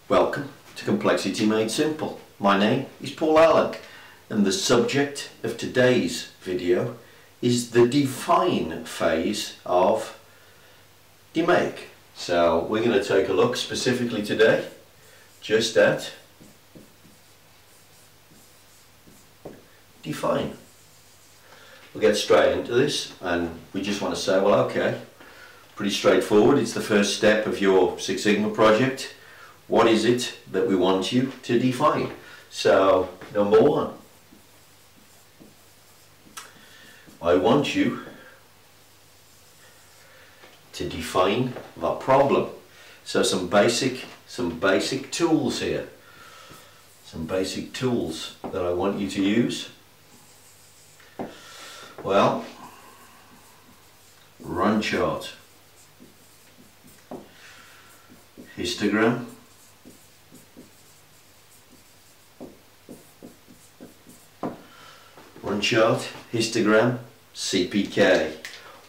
Welcome to Complexity Made Simple. My name is Paul Allen, and the subject of today's video is the define phase of DMake. So we're going to take a look specifically today just at define. We'll get straight into this, and we just want to say, well, okay, pretty straightforward. It's the first step of your Six Sigma project. What is it that we want you to define? So, number one, I want you to define the problem. So some basic tools here. Some basic tools that I want you to use. Well, run chart, histogram, run chart, histogram, CPK.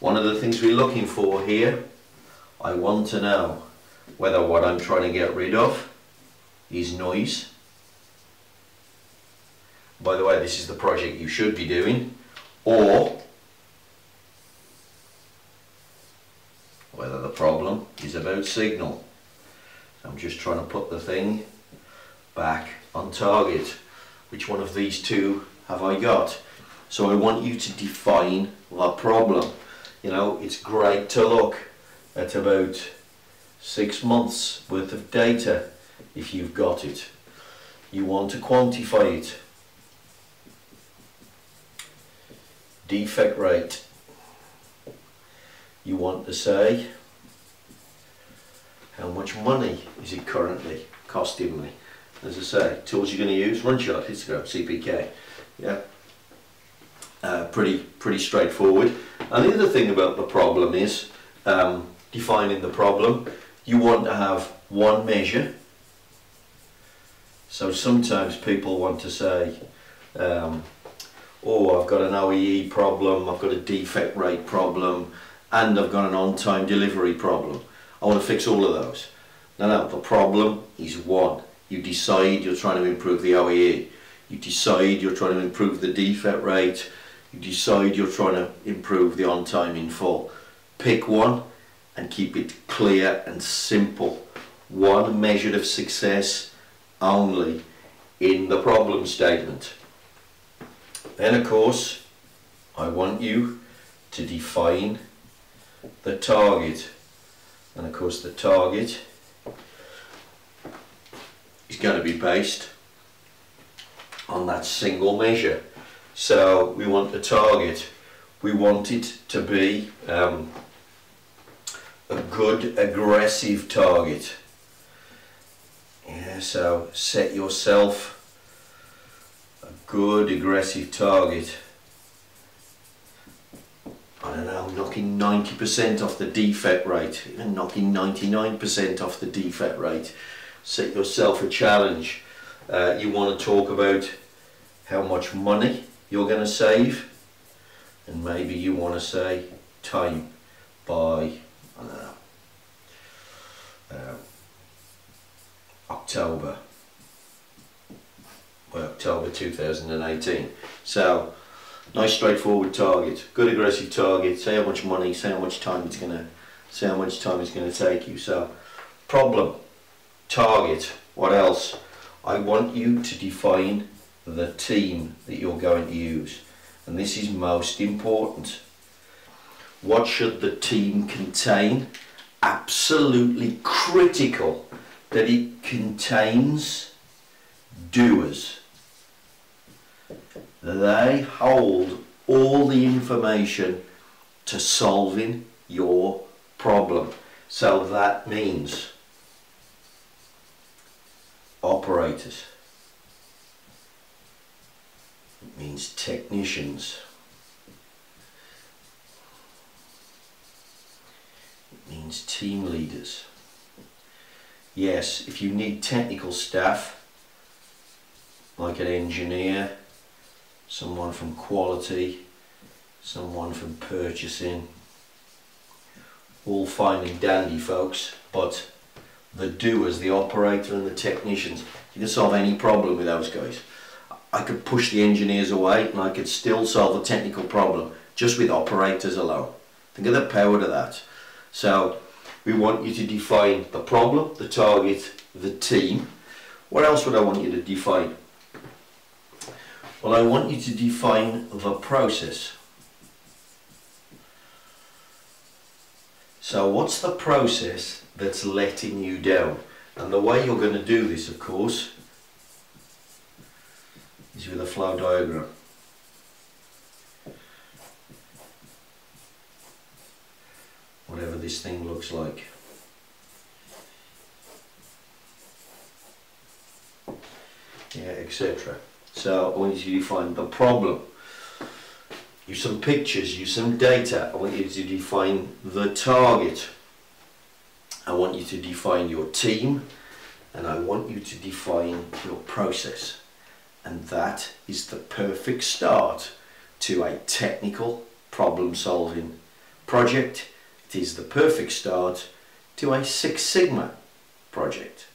One of the things we're looking for here, I want to know whether what I'm trying to get rid of is noise. By the way, this is the project you should be doing, or whether the problem is about signal. I'm just trying to put the thing back on target. Which one of these two have I got? So I want you to define the problem. You know, it's great to look at about 6 months worth of data if you've got it. You want to quantify it. Defect rate. You want to say how much money is it currently costing me. As I say, tools you're going to use, run chart, histogram, CPK. Yeah, pretty straightforward. And the other thing about the problem is defining the problem. You want to have one measure. So sometimes people want to say, oh, I've got an OEE problem, I've got a defect rate problem, and I've got an on-time delivery problem. I want to fix all of those. No, the problem is one. You decide you're trying to improve the OEE. You decide you're trying to improve the defect rate. You decide you're trying to improve the on-time in full. Pick one and keep it clear and simple. One measure of success only in the problem statement. Then, of course, I want you to define the target. And of course the target is going to be based on that single measure. So we want the target, we want it to be a good aggressive target. Yeah, so set yourself a good aggressive target. I don't know, knocking 90% off the defect rate, even knocking 99% off the defect rate. Set yourself a challenge. You want to talk about how much money you're going to save, and maybe you want to say time by, I don't know, October 2018. So nice straightforward target, good aggressive target. Say how much money, say how much time it's going to take you. So problem, target, what else? I want you to define the team that you're going to use, and this is most important. What should the team contain? Absolutely critical that it contains doers. They hold all the information to solving your problem. So that means operators, it means technicians, it means team leaders. Yes, if you need technical staff like an engineer, someone from quality, someone from purchasing, all fine and dandy, folks, but the doers, the operator and the technicians. You can solve any problem with those guys. I could push the engineers away and I could still solve a technical problem just with operators alone. Think of the power to that. So we want you to define the problem, the target, the team. What else would I want you to define? Well, I want you to define the process. So what's the process that's letting you down? And the way you're going to do this, of course, is with a flow diagram. Whatever this thing looks like. Yeah, etc. So I want you to define the problem. Use some pictures, use some data. I want you to define the target. I want you to define your team, and I want you to define your process. And that is the perfect start to a technical problem solving project. It is the perfect start to a Six Sigma project.